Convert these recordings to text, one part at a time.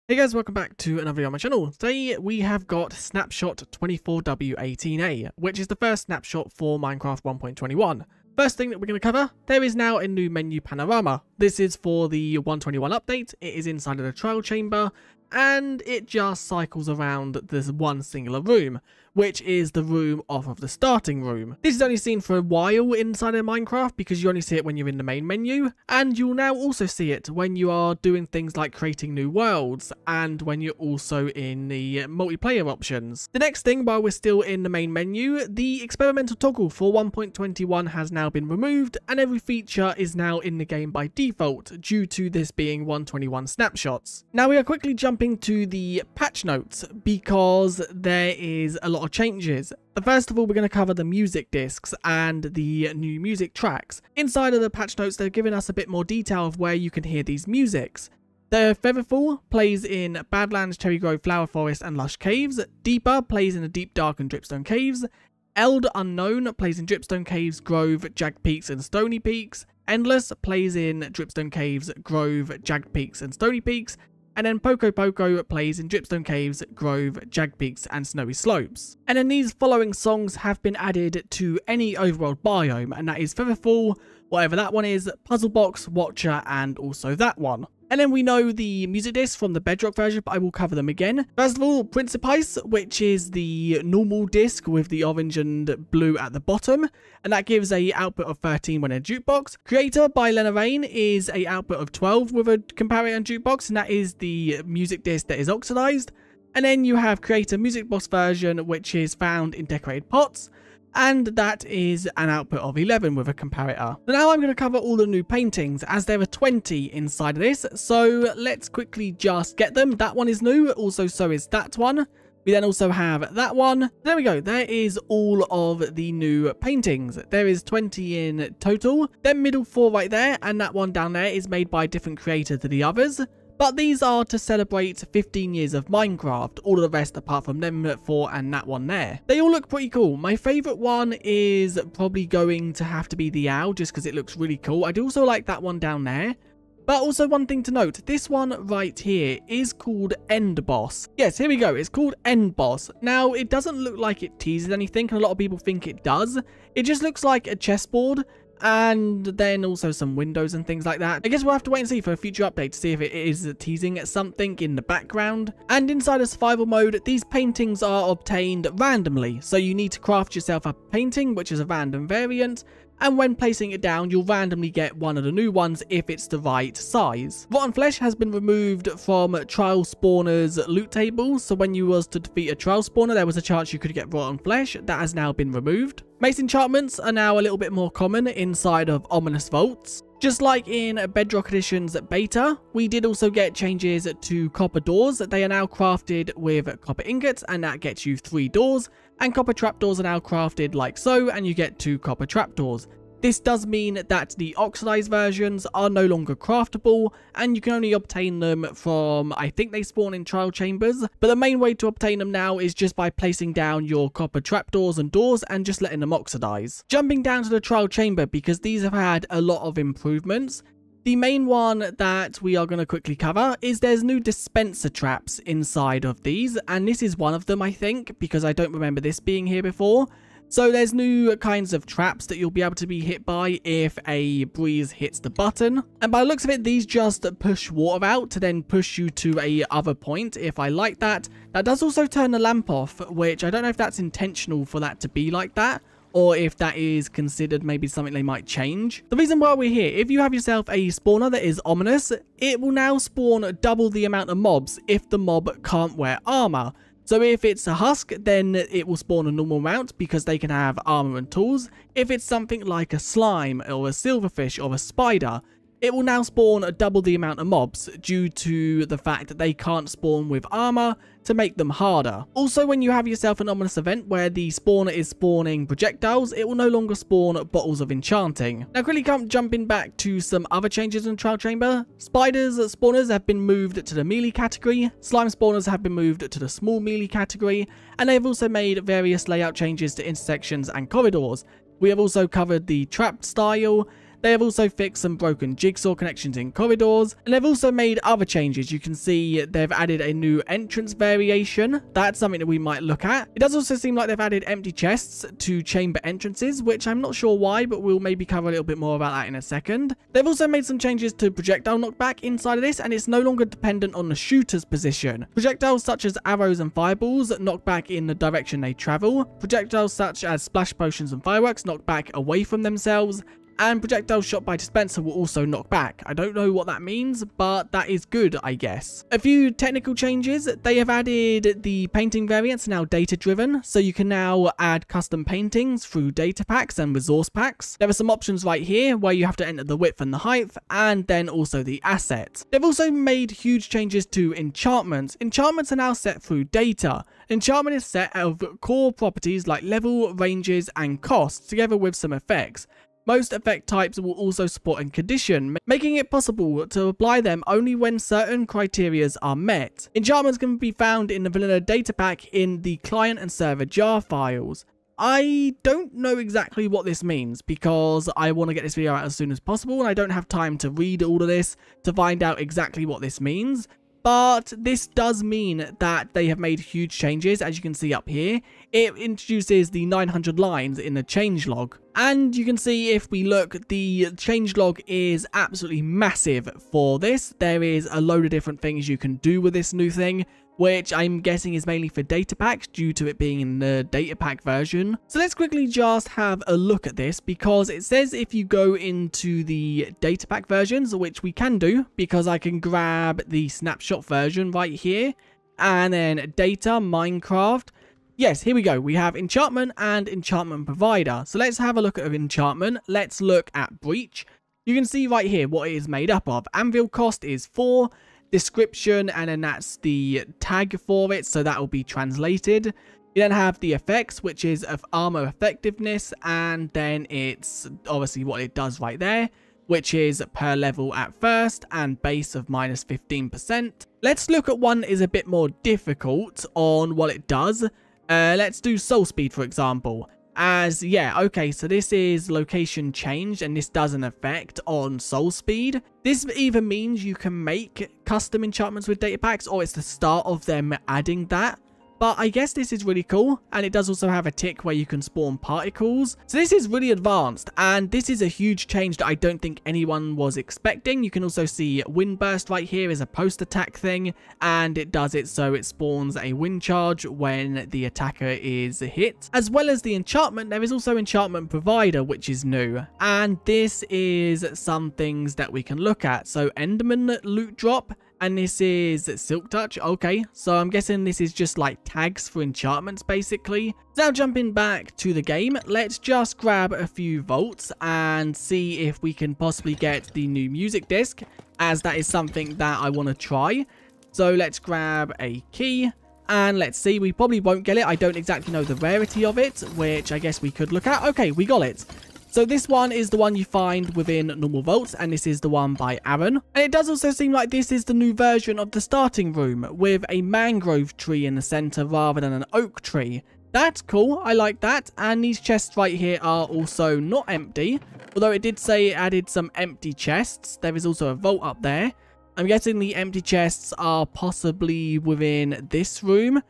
Hey guys, welcome back to another video on my channel. Today we have got Snapshot 24w18a, which is the first snapshot for Minecraft 1.21. First thing that we're going to cover, there is now a new menu panorama. This is for the 1.21 update. It is inside of the trial chamber and it just cycles around this one singular room, which is the room off of the starting room. This is only seen for a while inside of Minecraft because you only see it when you're in the main menu, and you'll now also see it when you are doing things like creating new worlds and when you're also in the multiplayer options. The next thing, while we're still in the main menu, the experimental toggle for 1.21 has now been removed and every feature is now in the game by default due to this being 1.21 snapshots. Now we are quickly jumping to the patch notes because there is a lot of changes. First of all, we're going to cover the music discs and the new music tracks. Inside of the patch notes, they're giving us a bit more detail of where you can hear these musics. The Featherfall plays in Badlands, Cherry Grove, Flower Forest and Lush Caves. Deeper plays in the Deep Dark and Dripstone Caves. Eld Unknown plays in Dripstone Caves, Grove, Jagged Peaks and Stony Peaks. Endless plays in Dripstone Caves, Grove, Jagged Peaks and Stony Peaks. And then Poco Poco plays in Dripstone Caves, Grove, Jagged Peaks and Snowy Slopes. And then these following songs have been added to any overworld biome, and that is Featherfall, whatever that one is, Puzzle Box, Watcher and also that one. And then we know the music discs from the Bedrock version, but I will cover them again. First of all, Principice, which is the normal disc with the orange and blue at the bottom, and that gives a output of 13 when in a jukebox. Creator by Lena Rain is a output of 12 with a comparator and jukebox, and that is the music disc that is oxidized. And then you have Creator Music Box version, which is found in decorated pots, and that is an output of 11 with a comparator. So now I'm going to cover all the new paintings as there are 20 inside of this, so let's quickly just get them. That one is new, also so is that one. We then also have that one. There we go, there is all of the new paintings. There is 20 in total. Then middle 4 right there, and that one down there is made by a different creator to the others. But these are to celebrate 15 years of Minecraft, all of the rest apart from them 4 and that one there. They all look pretty cool. My favourite one is probably going to have to be the owl, just because it looks really cool. I do also like that one down there. But also one thing to note, this one right here is called End Boss. Yes, here we go, it's called End Boss. Now, it doesn't look like it teases anything, and a lot of people think it does. It just looks like a chessboard, and then also some windows and things like that. I guess we'll have to wait and see for a future update to see if it is teasing at something in the background. And inside of survival mode, these paintings are obtained randomly, so you need to craft yourself a painting, which is a random variant, and when placing it down, you'll randomly get one of the new ones if it's the right size. Rotten Flesh has been removed from Trial Spawner's loot table, so when you was to defeat a Trial Spawner, there was a chance you could get Rotten Flesh. That has now been removed. Mace enchantments are now a little bit more common inside of Ominous Vaults. Just like in Bedrock Edition's beta, we did also get changes to copper doors. They are now crafted with copper ingots, and that gets you 3 doors. And copper trapdoors are now crafted like so, and you get 2 copper trapdoors. This does mean that the oxidized versions are no longer craftable, and you can only obtain them from, I think they spawn in trial chambers, but the main way to obtain them now is just by placing down your copper trapdoors and doors and just letting them oxidize. Jumping down to the trial chamber, because these have had a lot of improvements. The main one that we are going to quickly cover is there's new dispenser traps inside of these, and this is one of them, I think, because I don't remember this being here before. So there's new kinds of traps that you'll be able to be hit by if a breeze hits the button. And by the looks of it, these just push water out to then push you to a other point if I like that. That does also turn the lamp off, which I don't know if that's intentional for that to be like that, or if that is considered maybe something they might change. The reason why we're here, if you have yourself a spawner that is ominous, it will now spawn double the amount of mobs if the mob can't wear armor. So if it's a husk, then it will spawn a normal amount because they can have armor and tools. If it's something like a slime or a silverfish or a spider, it will now spawn double the amount of mobs due to the fact that they can't spawn with armor to make them harder. Also, when you have yourself an ominous event where the spawner is spawning projectiles, it will no longer spawn bottles of enchanting. Now quickly jumping back to some other changes in the trial chamber. Spiders spawners have been moved to the melee category, slime spawners have been moved to the small melee category, and they've also made various layout changes to intersections and corridors. We have also covered the trap style. They have also fixed some broken jigsaw connections in corridors, and they've also made other changes. You can see they've added a new entrance variation. That's something that we might look at. It does also seem like they've added empty chests to chamber entrances, which I'm not sure why, but we'll maybe cover a little bit more about that in a second. They've also made some changes to projectile knockback inside of this, and it's no longer dependent on the shooter's position. Projectiles such as arrows and fireballs knock back in the direction they travel. Projectiles such as splash potions and fireworks knock back away from themselves. And projectiles shot by dispenser will also knock back. I don't know what that means, but that is good, I guess. A few technical changes. They have added the painting variants now data driven, so you can now add custom paintings through data packs and resource packs. There are some options right here where you have to enter the width and the height, and then also the asset. They've also made huge changes to enchantments. Enchantments are now set through data. Enchantment is set out of core properties like level, ranges, and costs, together with some effects. Most effect types will also support a condition, making it possible to apply them only when certain criteria are met. Enchantments can be found in the vanilla data pack in the client and server jar files. I don't know exactly what this means because I want to get this video out as soon as possible and I don't have time to read all of this to find out exactly what this means. But this does mean that they have made huge changes, as you can see up here. It introduces the 900 lines in the changelog. And you can see if we look, the changelog is absolutely massive for this. There is a load of different things you can do with this new thing, which I'm guessing is mainly for data packs due to it being in the data pack version. So let's quickly just have a look at this because it says if you go into the data pack versions, which we can do because I can grab the snapshot version right here and then data, Minecraft. Yes, here we go. We have enchantment and enchantment provider. So let's have a look at enchantment. Let's look at breach. You can see right here what it is made up of. Anvil cost is 4. Description, and then that's the tag for it, so that will be translated. You then have the effects, which is of armor effectiveness, and then it's obviously what it does right there, which is per level at first and base of minus 15%. Let's look at one that is a bit more difficult on what it does. Let's do soul speed, for example. Okay, so this is location changed and this does an effect on soul speed. This either means you can make custom enchantments with data packs or it's the start of them adding that. But I guess this is really cool, and it does also have a tick where you can spawn particles. So this is really advanced, and this is a huge change that I don't think anyone was expecting. You can also see Windburst right here is a post-attack thing, and it does it so it spawns a wind charge when the attacker is hit. As well as the enchantment, there is also Enchantment Provider, which is new, and this is some things that we can look at. So Enderman loot drop. And this is Silk Touch. Okay, so I'm guessing this is just like tags for enchantments, basically. Now jumping back to the game, let's just grab a few vaults and see if we can possibly get the new music disc, as that is something that I want to try. So let's grab a key. And let's see, we probably won't get it. I don't exactly know the rarity of it, which I guess we could look at. Okay, we got it. So this one is the one you find within normal vaults, and this is the one by Aaron. And it does also seem like this is the new version of the starting room with a mangrove tree in the center rather than an oak tree. That's cool, I like that. And these chests right here are also not empty, although it did say it added some empty chests. There is also a vault up there. I'm guessing the empty chests are possibly within this room.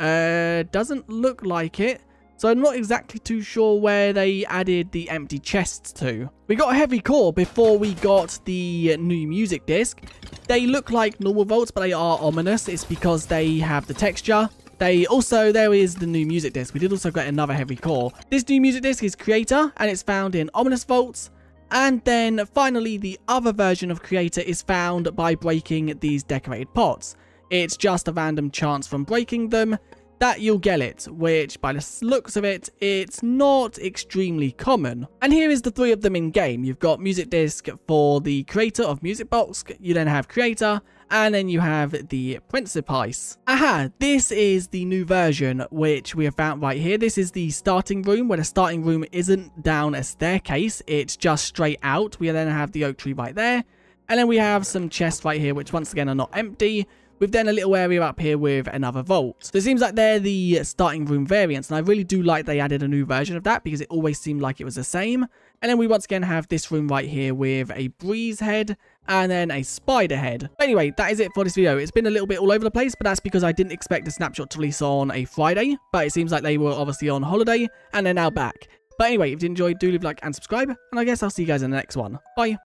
Doesn't look like it. So I'm not exactly too sure where they added the empty chests to. We got a heavy core before we got the new music disc. They look like normal vaults, but they are ominous. It's because they have the texture. There is the new music disc. We did also get another heavy core. This new music disc is Creator, and it's found in ominous vaults. And then finally, the other version of Creator is found by breaking these decorated pots. It's just a random chance from breaking them that you'll get it, which by the looks of it, it's not extremely common. And here is the 3 of them in game. You've got music disc for the creator of music box, you then have creator, and then you have the Principice. Aha, this is the new version, which we have found right here. This is the starting room, where the starting room isn't down a staircase, it's just straight out. We then have the oak tree right there, and then we have some chests right here, which once again are not empty. with then a little area up here with another vault. So it seems like they're the starting room variants, and I really do like they added a new version of that because it always seemed like it was the same. And then we once again have this room right here with a breeze head and then a spider head. But anyway, that is it for this video. It's been a little bit all over the place, but that's because I didn't expect the snapshot to release on a Friday, but it seems like they were obviously on holiday and they're now back. But anyway, if you enjoyed, do leave a like and subscribe, and I guess I'll see you guys in the next one. Bye.